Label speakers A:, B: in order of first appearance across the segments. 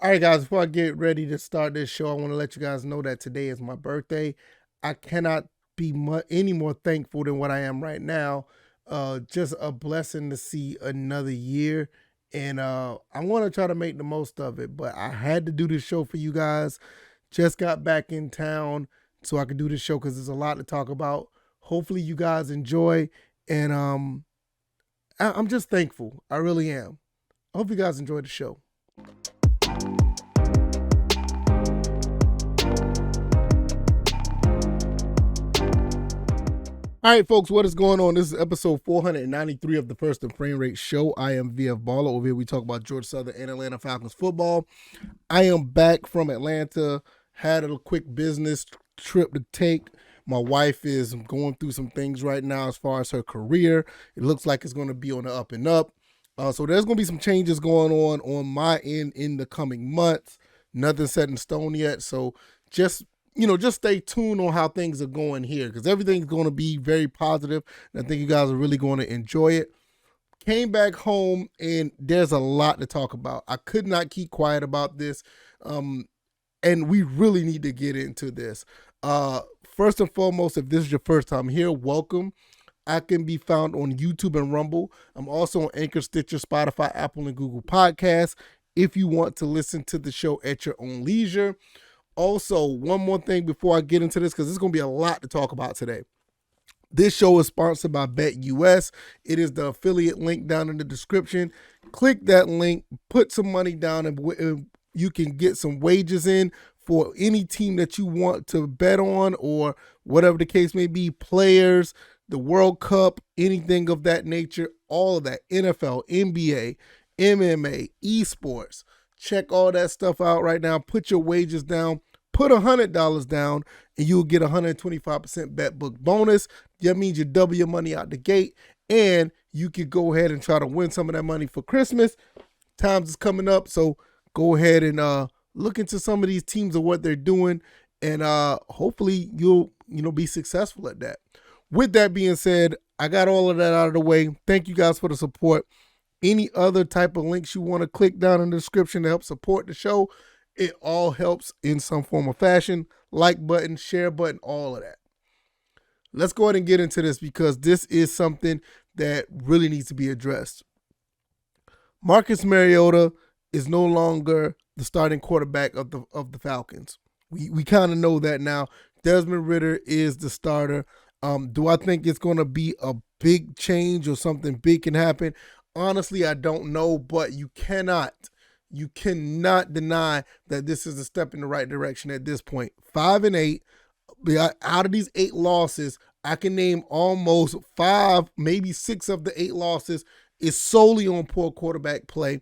A: All right, guys, before I get ready to start this show, I want to let you guys know that today is my birthday. I cannot be any more thankful than what I am right now. Just a blessing to see another year. And I want to try to make the most of it, but I had to do this show for you guys. Just got back in town so I could do this show because there's a lot to talk about. Hopefully, you guys enjoy. And I'm just thankful. I really am. I hope you guys enjoy the show. All right, folks, what is going on? This is episode 493 of the First and Frame Rate Show. I am VF Baller. Over here, we talk about Georgia Southern and Atlanta Falcons football. I am back from Atlanta. Had a quick business trip to take. My wife is going through some things right now as far as her career. It looks like it's going to be on the up and up. So there's going to be some changes going on my end in the coming months. Nothing set in stone yet. So just stay tuned on how things are going here because everything's going to be very positive, and I think you guys are really going to enjoy it. Came back home, and there's a lot to talk about. I could not keep quiet about this, and we really need to get into this. First and foremost, if this is your first time here, welcome. I can be found on YouTube and Rumble. I'm also on Anchor, Stitcher, Spotify, Apple, and Google Podcasts if you want to listen to the show at your own leisure. Also, one more thing before I get into this, because there's going to be a lot to talk about today. This show is sponsored by BetUS. It is the affiliate link down in the description. Click that link, put some money down, and you can get some wages in for any team that you want to bet on or whatever the case may be, players, the World Cup, anything of that nature, all of that, NFL, NBA, MMA, esports. Check all that stuff out right now. Put your wages down. Put $100 down, and you'll get a 125% bet book bonus. That means you double your money out the gate, and you can go ahead and try to win some of that money for Christmas. Times is coming up, so go ahead and look into some of these teams and what they're doing, and hopefully you'll be successful at that. With that being said, I got all of that out of the way. Thank you guys for the support. Any other type of links you want to click down in the description to help support the show, it all helps in some form or fashion. Like button, share button, all of that. Let's go ahead and get into this because this is something that really needs to be addressed. Marcus Mariota is no longer the starting quarterback of the Falcons. We kind of know that now. Desmond Ridder is the starter. Do I think it's going to be a big change or something big can happen? Honestly, I don't know, but you cannot deny that this is a step in the right direction at this point. 5-8, out of these 8 losses, I can name almost 5, maybe 6 of the 8 losses is solely on poor quarterback play.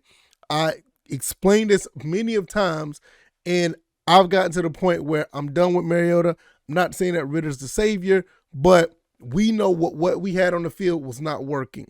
A: I explained this many of times, and I've gotten to the point where I'm done with Mariota. I'm not saying that Ritter's the savior, but we know what we had on the field was not working.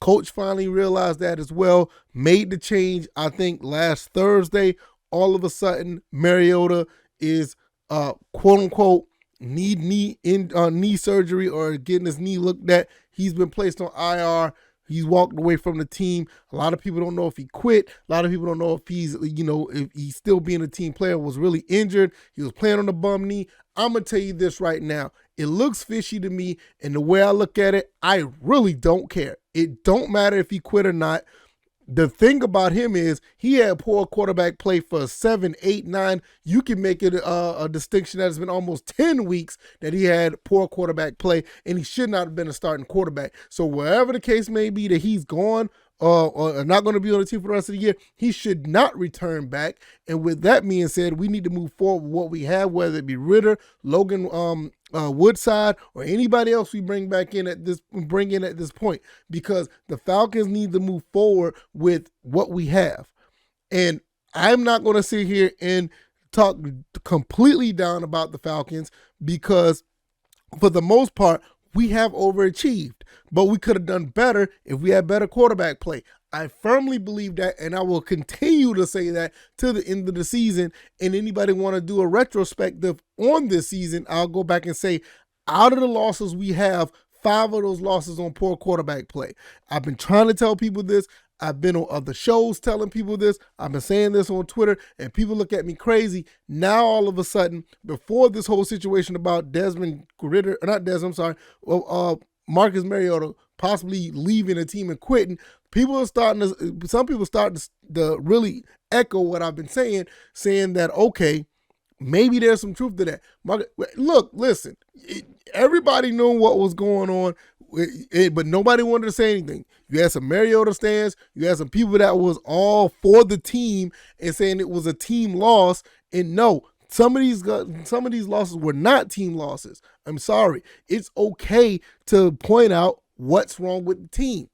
A: Coach finally realized that as well, made the change, I think, last Thursday. All of a sudden, Mariota is, quote-unquote, need knee surgery or getting his knee looked at. He's been placed on IR. He's walked away from the team. A lot of people don't know if he quit. A lot of people don't know if if he's still being a team player, was really injured. He was playing on a bum knee. I'm going to tell you this right now. It looks fishy to me, and the way I look at it, I really don't care. It don't matter if he quit or not. The thing about him is he had poor quarterback play for 7, 8, 9. You can make it a distinction that has been almost 10 weeks that he had poor quarterback play, and he should not have been a starting quarterback. So wherever the case may be that he's gone or not going to be on the team for the rest of the year, he should not return back. And with that being said, we need to move forward with what we have, whether it be Ridder, Logan Woodside, or anybody else we bring in at this point, because the Falcons need to move forward with what we have. And I'm not going to sit here and talk completely down about the Falcons because for the most part, we have overachieved, but we could have done better if we had better quarterback play. I firmly believe that, and I will continue to say that to the end of the season. And anybody want to do a retrospective on this season, I'll go back and say, out of the losses we have, 5 of those losses on poor quarterback play. I've been trying to tell people this. I've been on other shows telling people this. I've been saying this on Twitter, and people look at me crazy. Now, all of a sudden, before this whole situation about Marcus Mariota possibly leaving the team and quitting, some people starting to really echo what I've been saying that, okay, maybe there's some truth to that. Look, listen, everybody knew what was going on, but nobody wanted to say anything. You had some Mariota stands, you had some people that was all for the team and saying it was a team loss, and no, some of these losses were not team losses. I'm sorry. It's okay to point out what's wrong with the team.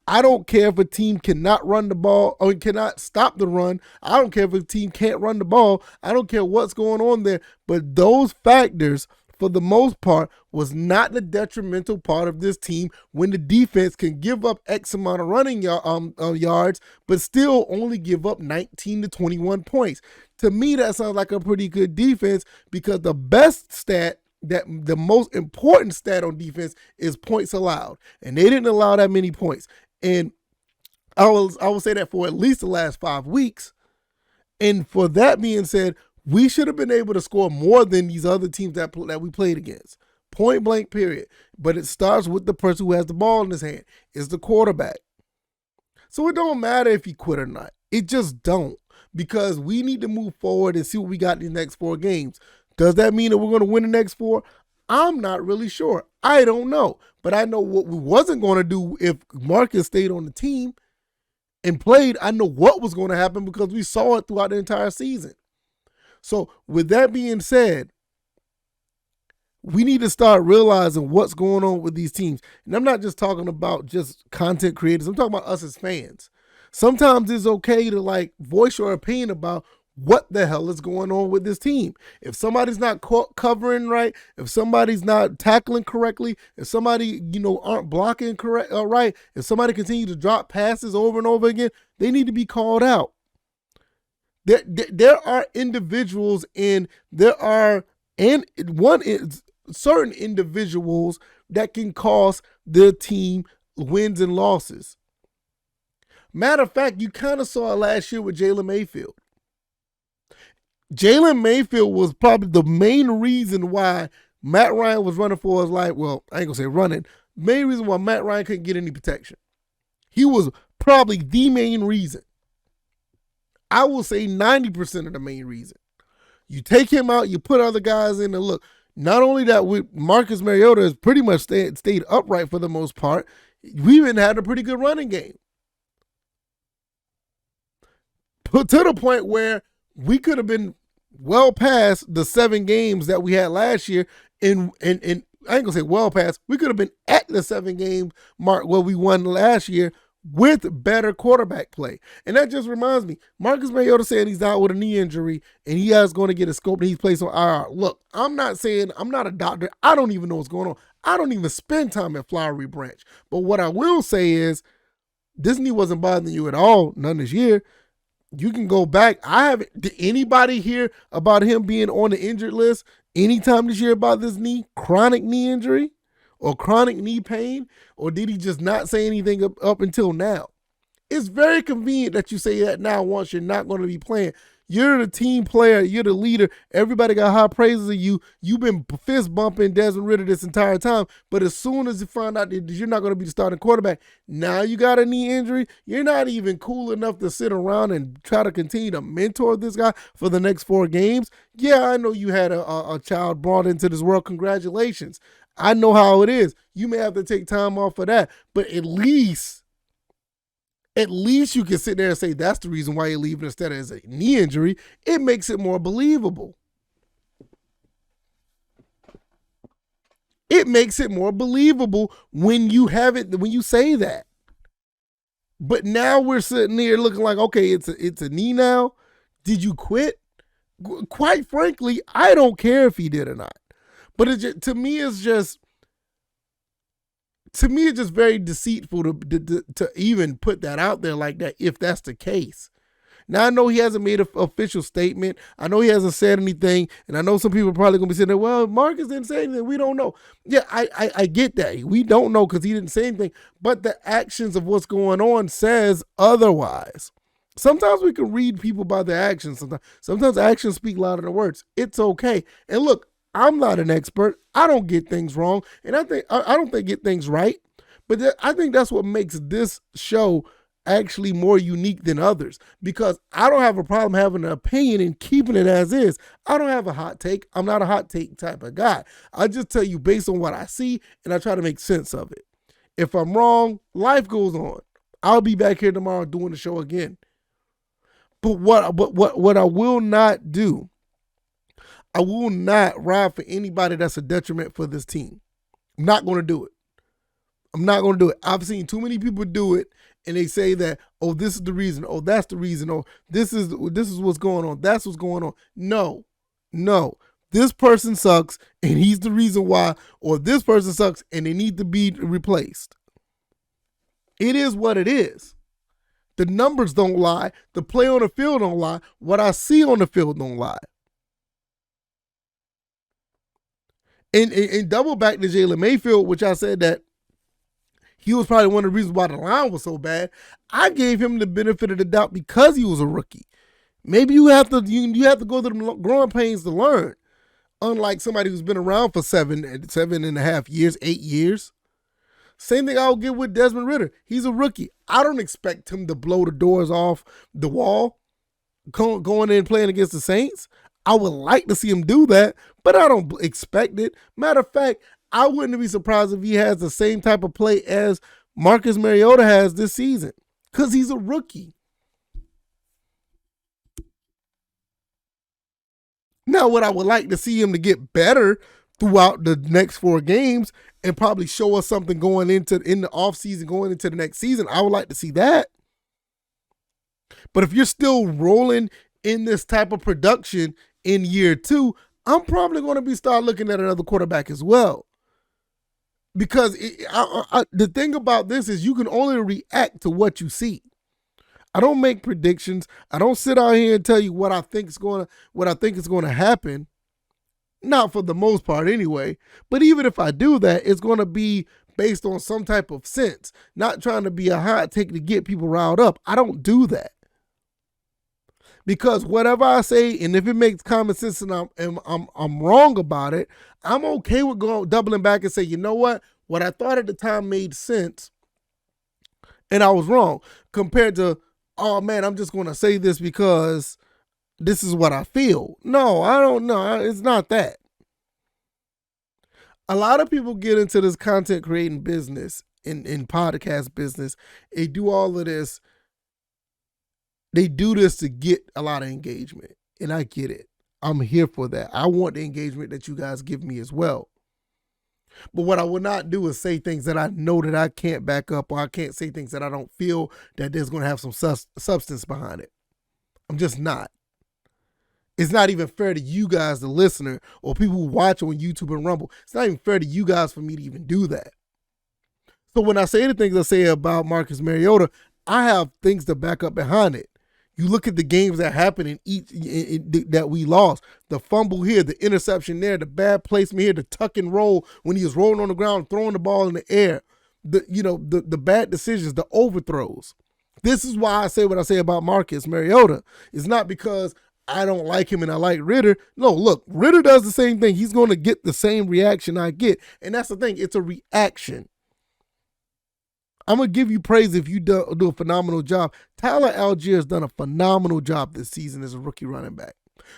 A: I don't care if a team cannot run the ball or cannot stop the run. I don't care if a team can't run the ball. I don't care what's going on there. But those factors, for the most part, was not the detrimental part of this team when the defense can give up X amount of running yards, but still only give up 19 to 21 points. To me, that sounds like a pretty good defense, because the best stat, the most important stat on defense, is points allowed. And they didn't allow that many points. And I will say that for at least the last 5 weeks. And for that being said, we should have been able to score more than these other teams that we played against. Point blank, period. But it starts with the person who has the ball in his hand. It's the quarterback. So it don't matter if he quit or not. It just don't. Because we need to move forward and see what we got in the next 4 games. Does that mean that we're going to win the next 4? I'm not really sure. I don't know. But I know what we wasn't going to do if Marcus stayed on the team and played. I know what was going to happen because we saw it throughout the entire season. So with that being said, we need to start realizing what's going on with these teams. And I'm not just talking about just content creators. I'm talking about us as fans. Sometimes it's okay to voice your opinion about what the hell is going on with this team. If somebody's not covering right, if somebody's not tackling correctly, if somebody, aren't blocking right, if somebody continues to drop passes over and over again, they need to be called out. There are individuals certain individuals that can cost their team wins and losses. Matter of fact, you kind of saw it last year with Jalen Mayfield. Jalen Mayfield was probably the main reason why Matt Ryan was running for his life. Well, I ain't going to say running. Main reason why Matt Ryan couldn't get any protection. He was probably the main reason. I will say 90% of the main reason. You take him out, you put other guys in, and look, not only that, with Marcus Mariota has pretty much stayed upright for the most part, we even had a pretty good running game. Put to the point where we could have been well past the 7 games that we had last year, and I ain't gonna say well past, we could have been at the 7 game mark where we won last year with better quarterback play. And that just reminds me, Marcus Mariota saying he's out with a knee injury and he is going to get a scope and he's placed on IR. Look, I'm not a doctor. I don't even know what's going on. I don't even spend time at Flowery Branch. But what I will say is, this knee wasn't bothering you at all, none this year. You can go back. Did anybody hear about him being on the injured list anytime this year about this chronic knee injury or chronic knee pain? Or did he just not say anything up until now? It's very convenient that you say that now once you're not going to be playing. You're the team player. You're the leader. Everybody got high praises of you. You've been fist bumping Desmond Ridder this entire time. But as soon as you find out that you're not going to be the starting quarterback, now you got a knee injury. You're not even cool enough to sit around and try to continue to mentor this guy for the next 4 games. Yeah, I know you had a child brought into this world. Congratulations. I know how it is. You may have to take time off for that. But at least you can sit there and say that's the reason why you're leaving instead of as a knee injury. It makes it more believable. It makes it more believable when you say that. But now we're sitting here looking like, okay, it's a knee now. Did you quit? Quite frankly, I don't care if he did or not. But to me, it's just very deceitful to even put that out there like that if that's the case. Now I know he hasn't made an official statement. I know he hasn't said anything, and I know some people are probably going to be saying, well, Marcus didn't say anything. We don't know. Yeah, I get that. We don't know because he didn't say anything, but the actions of what's going on says otherwise. Sometimes we can read people by their actions. Sometimes actions speak louder than words. It's okay. And look, I'm not an expert. I don't get things wrong, and I don't get things right. But I think that's what makes this show actually more unique than others, because I don't have a problem having an opinion and keeping it as is. I don't have a hot take. I'm not a hot take type of guy. I just tell you based on what I see, and I try to make sense of it. If I'm wrong, life goes on. I'll be back here tomorrow doing the show again. But what I will not do, I will not ride for anybody that's a detriment for this team. I'm not going to do it. I'm not going to do it. I've seen too many people do it, and they say that, oh, this is the reason, oh, that's the reason, oh, this is what's going on, that's what's going on. No. This person sucks, and he's the reason why, or this person sucks, and they need to be replaced. It is what it is. The numbers don't lie. The play on the field don't lie. What I see on the field don't lie. And double back to Jalen Mayfield, which I said that he was probably one of the reasons why the line was so bad. I gave him the benefit of the doubt because he was a rookie. Maybe you have to go through the growing pains to learn. Unlike somebody who's been around for 7.5 years, 8 years. Same thing I'll get with Desmond Ridder. He's a rookie. I don't expect him to blow the doors off the wall going in and playing against the Saints. I would like to see him do that, but I don't expect it. Matter of fact, I wouldn't be surprised if he has the same type of play as Marcus Mariota has this season, because he's a rookie. Now, what I would like to see him to get better throughout the next 4 games and probably show us something going in the offseason, going into the next season, I would like to see that. But if you're still rolling in this type of production in year 2, I'm probably going to start looking at another quarterback as well. Because the thing about this is you can only react to what you see. I don't make predictions. I don't sit out here and tell you what I think is going to happen. Not for the most part anyway. But even if I do that, it's going to be based on some type of sense, not trying to be a hot take to get people riled up. I don't do that. Because whatever I say, and if it makes common sense and I'm wrong about it, I'm okay with doubling back and say, you know what I thought at the time made sense, and I was wrong, compared to, oh man, I'm just going to say this because this is what I feel. No, I don't know. It's not that. A lot of people get into this content creating business, in podcast business. They do all of this. They do this to get a lot of engagement, and I get it. I'm here for that. I want the engagement that you guys give me as well. But what I will not do is say things that I know that I can't back up, or I can't say things that I don't feel that there's going to have some substance behind it. I'm just not. It's not even fair to you guys, the listener, or people who watch on YouTube and Rumble. It's not even fair to you guys for me to even do that. So when I say the things I say about Marcus Mariota, I have things to back up behind it. You look at the games that happened that we lost. The fumble here, the interception there, the bad placement here, the tuck and roll when he was rolling on the ground, throwing the ball in the air. The bad decisions, the overthrows. This is why I say what I say about Marcus Mariota. It's not because I don't like him and I like Ridder. No, look, Ridder does the same thing. He's going to get the same reaction I get. And that's the thing. It's a reaction. I'm going to give you praise if you do a phenomenal job. Tyler Algier has done a phenomenal job this season as a rookie running back.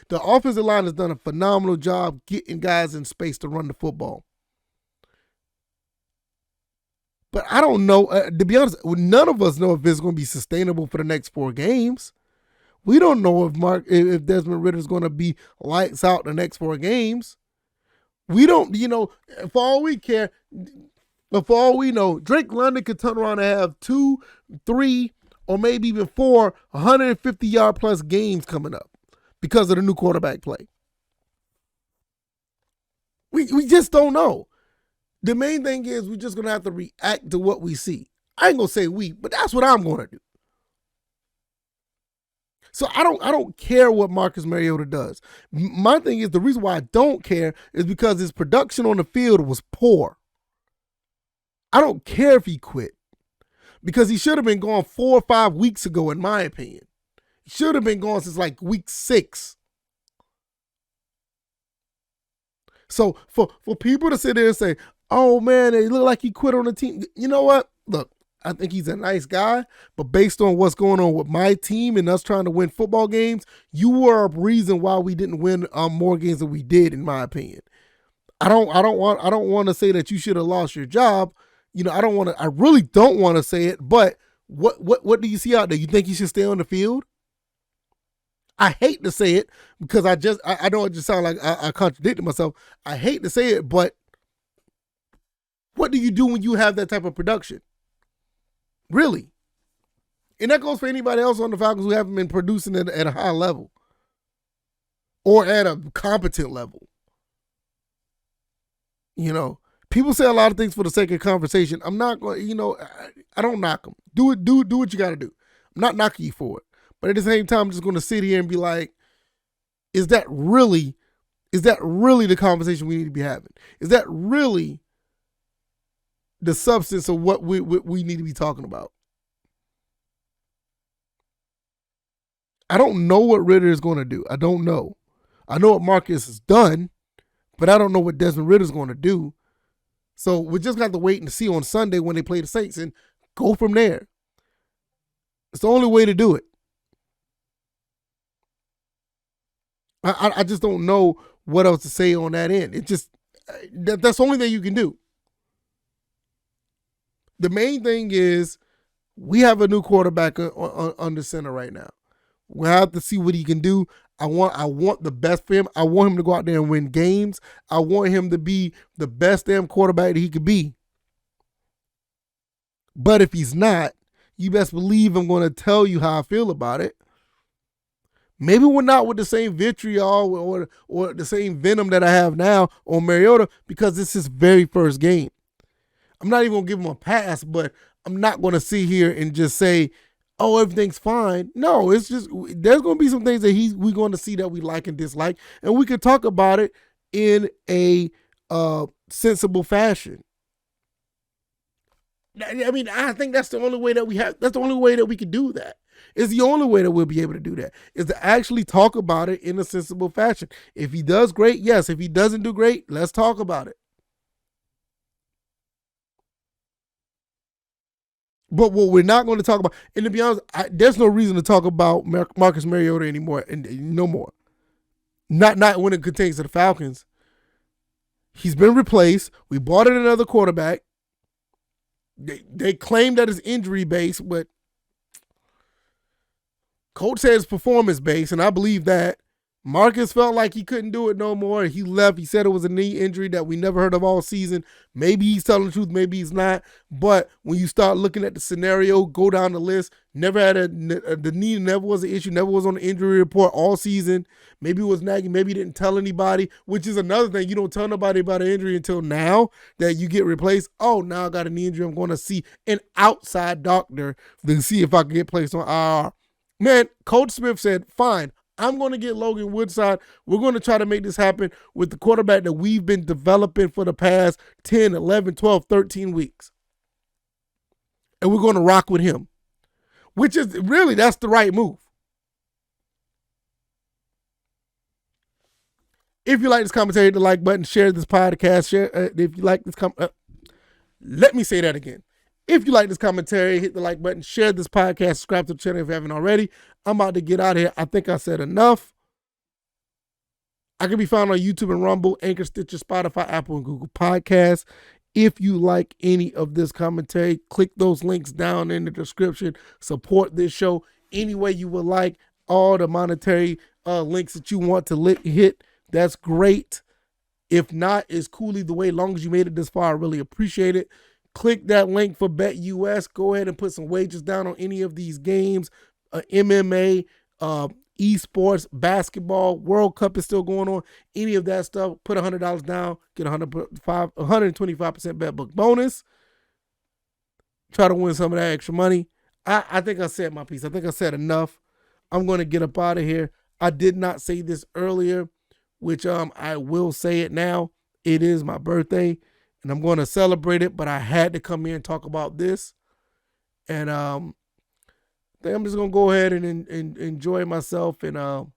A: The offensive line has done a phenomenal job getting guys in space to run the football. But I don't know, to be honest, none of us know if it's going to be sustainable for the next 4 games. We don't know if Desmond Ridder is going to be lights out the next 4 games. We don't, for all we care, but for all we know, Drake London could turn around and have 2, 3, or maybe even 4 150-yard plus games coming up because of the new quarterback play. We just don't know. The main thing is we're just going to have to react to what we see. I ain't going to say we, but that's what I'm going to do. So I don't care what Marcus Mariota does. My thing is, the reason why I don't care is because his production on the field was poor. I don't care if he quit because he should have been gone 4 or 5 weeks ago, in my opinion. He should have been gone since like week 6. So for people to sit there and say, oh man, it looked like he quit on the team. You know what? Look, I think he's a nice guy, but based on what's going on with my team and us trying to win football games, you were a reason why we didn't win more games than we did, in my opinion. I don't want to say that you should have lost your job. I really don't want to say it, but what do you see out there? You think you should stay on the field? I hate to say it because I know it just sounds like I contradicted myself. I hate to say it, but what do you do when you have that type of production? Really? And that goes for anybody else on the Falcons who haven't been producing at a high level or at a competent level. People say a lot of things for the sake of conversation. I'm not going, I don't knock them. Do what you got to do. I'm not knocking you for it. But at the same time, I'm just going to sit here and be like, is that really the conversation we need to be having? Is that really the substance of what we need to be talking about? I don't know what Ridder is going to do. I don't know. I know what Marcus has done, but I don't know what Desmond Ridder is going to do. So we just got to wait and see on Sunday when they play the Saints and go from there. It's the only way to do it. I just don't know what else to say on that end. It just that's the only thing you can do. The main thing is we have a new quarterback under center right now. We'll have to see what he can do. I want the best for him. I want him to go out there and win games. I want him to be the best damn quarterback that he could be. But if he's not, you best believe I'm going to tell you how I feel about it. Maybe we're not with the same vitriol or the same venom that I have now on Mariota because this is his very first game. I'm not even going to give him a pass, but I'm not going to sit here and just say, oh, everything's fine. No, it's just there's going to be some things that we're going to see that we like and dislike, and we can talk about it in a sensible fashion. I mean, I think that's the only way that we have. That's the only way that we can do that. It's the only way that we'll be able to do that is to actually talk about it in a sensible fashion. If he does great, yes. If he doesn't do great, let's talk about it. But what we're not going to talk about, and to be honest, there's no reason to talk about Marcus Mariota anymore, and no more. Not when it pertains to the Falcons. He's been replaced. We bought in another quarterback. They claim that it's injury based, but coach said it's performance based, and I believe that. Marcus felt like he couldn't do it no more. He left. He said it was a knee injury that we never heard of all season. Maybe he's telling the truth. Maybe he's not. But when you start looking at the scenario, go down the list. Never had the knee never was an issue. Never was on the injury report all season. Maybe it was nagging. Maybe he didn't tell anybody, which is another thing. You don't tell nobody about an injury until now that you get replaced. Oh, now I got a knee injury. I'm going to see an outside doctor to see if I can get placed on IR. Man, Coach Smith said, fine. I'm going to get Logan Woodside. We're going to try to make this happen with the quarterback that we've been developing for the past 10, 11, 12, 13 weeks. And we're going to rock with him, which is really, that's the right move. If you like this commentary, hit the like button, share this podcast. If you like this let me say that again. If you like this commentary, hit the like button, share this podcast, subscribe to the channel if you haven't already. I'm about to get out of here. I think I said enough. I can be found on YouTube and Rumble, Anchor, Stitcher, Spotify, Apple, and Google Podcasts. If you like any of this commentary, click those links down in the description. Support this show any way you would like. All the monetary links that you want to hit, that's great. If not, it's cool either way. As long as you made it this far, I really appreciate it. Click that link for BetUS. Go ahead and put some wagers down on any of these games. MMA, esports, basketball, World Cup is still going on. Any of that stuff, put $100 down, get 125% bet book bonus. Try to win some of that extra money. I think I said my piece. I think I said enough. I'm going to get up out of here. I did not say this earlier, which I will say it now. It is my birthday, and I'm going to celebrate it, but I had to come here and talk about this. And I think I'm just going to go ahead and enjoy myself and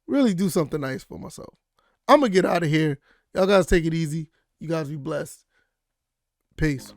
A: really do something nice for myself. I'm going to get out of here. Y'all guys take it easy. You guys be blessed. Peace.